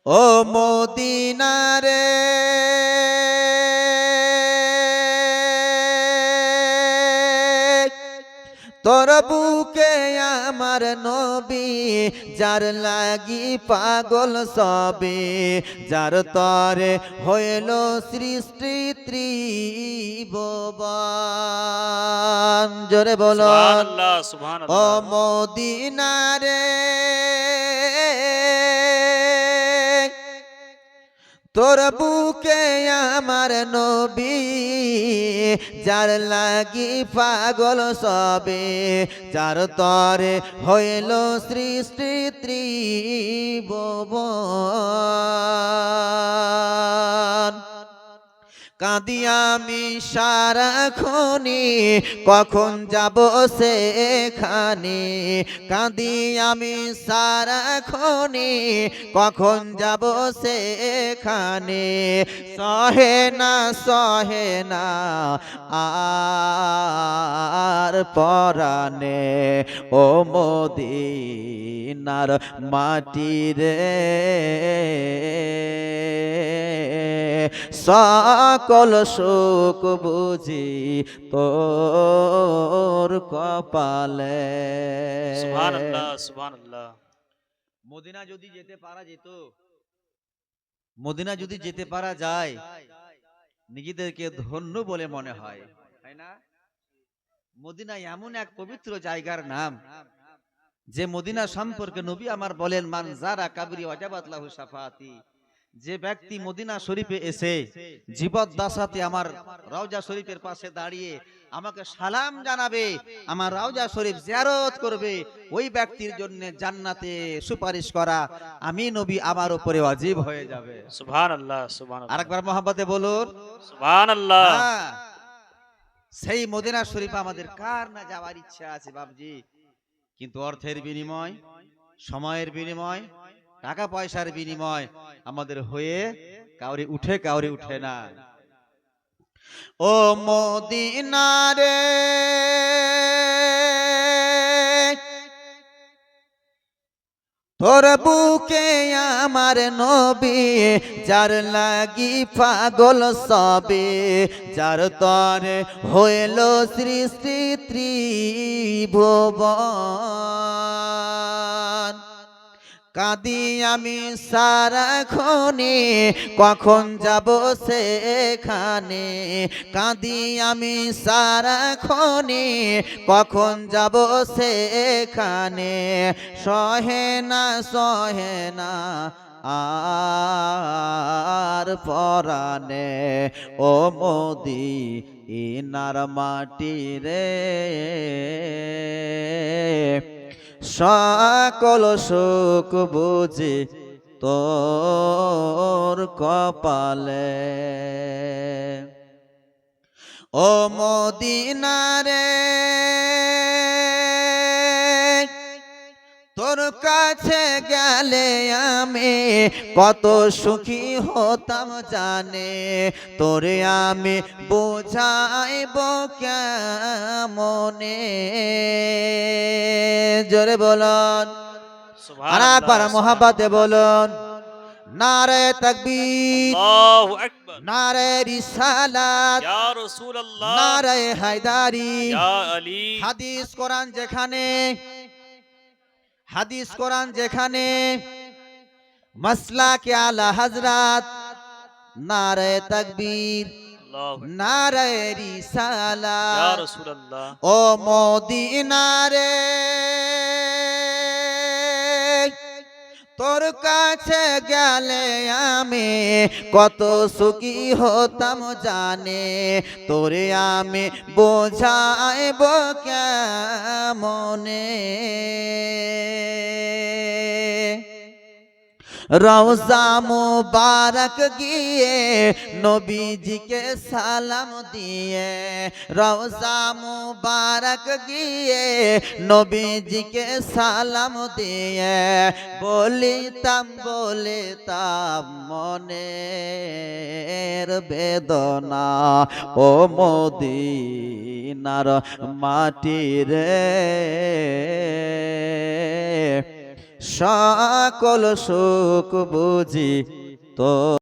ও Medina রে তোর বুকে আমার নবী যার লাগি পাগল সবে যার তরে হইল সৃষ্টি ত্রিভুবন জোরে বলো সুবহানাল্লাহ ও সুবহানাল্লাহ। মদিনা রে তোর বুকে আমার নবী যার লাগি পাগল সবে যার তরে হইল সৃষ্টি ত্রিভুবন কাঁদি আমি সারাক্ষণে কখন যাব সেখানে কাঁদি আমি সারাক্ষণে কখন যাব সেখানে সহে না আর পরানে ও মদিনার মাটি রে সকল সুখ বুঝি তোর কপালে সুবহানাল্লাহ সুবহানাল্লাহ। মদিনা যদি যেতে পারা যেত মদিনা যদি যেতে পারা যায় নিজেদেরকে ধন্য বলে মনে হয় তাই না মদিনা এমন এক পবিত্র জায়গার নাম যে মদিনা সম্পর্কে নবী আমার বলেন মান যারা কাবরি ওয়াজাবাত লাহু শাফাআতি যে ব্যক্তি মদিনা শরীফে এসে জীবদ্দশাতে আমার রওজা শরীফের পাশে দাঁড়িয়ে আমাকে সালাম জানাবে আমার রওজা শরীফ জিয়ারত করবে ওই ব্যক্তির জন্য জান্নাতে সুপারিশ করা আমি নবী আমার উপরে ওয়াজিব হয়ে যাবে সুবহানাল্লাহ সুবহানাল্লাহ। আরেকবার মহব্বতে বলুন সুবহানাল্লাহ। হ্যাঁ সেই মদিনা শরীফ আমাদের কার না যাওয়ার ইচ্ছা আছে বাবজি কিন্তু অর্থের বিনিময় সময়ের বিনিময় টাকা পয়সার বিনিময় আমাদের হয়ে কাউরি উঠে না ও মদিনা রে তোর বুকে আমার নবী যার লাগি পাগল সবে যার তরে হইল সৃষ্টি ত্রিভুবন কাঁদি আমি সারাক্ষণে কখন যাব সেখানে কাঁদি আমি সারাক্ষণে কখন যাব সেখানে সহে না আর পরানে ও মদিনার মাটি রে সকল সুখ বুঝি তোর কপালে ও মদিনা রে তোর কাছে গেলে আমি কত সুখী হতাম জানে তোরে আমি বোঝাইব কেমনে জোরে বলুন আর একবার মহব্বতে বলুন নারে তাকবীর আল্লাহু আকবার। নারে রিসালাত ইয়া রাসূলুল্লাহ। নারে হায়দারি ইয়া আলী। হাদিস কোরআন যেখানে মাসলাকে আলা হযরত নারে তাকবীর আল্লাহু আকবার। নারে ইয়া রিসালাত রাসূলুল্লাহ। ও মদিনা রে তোর কাছে গেলে আমি কত সুখী হতাম জানে তোরে আমি বোঝাইব কেমনে রওজা মুবারক গিয়ে নবীজিকে সালাম দিয়ে রওজা মুবারক গিয়ে নবীজিকে সালাম দিয়ে বলিতাম মনের বেদনা ও মদিনার মাটি রে সকল সুখ বুঝি তো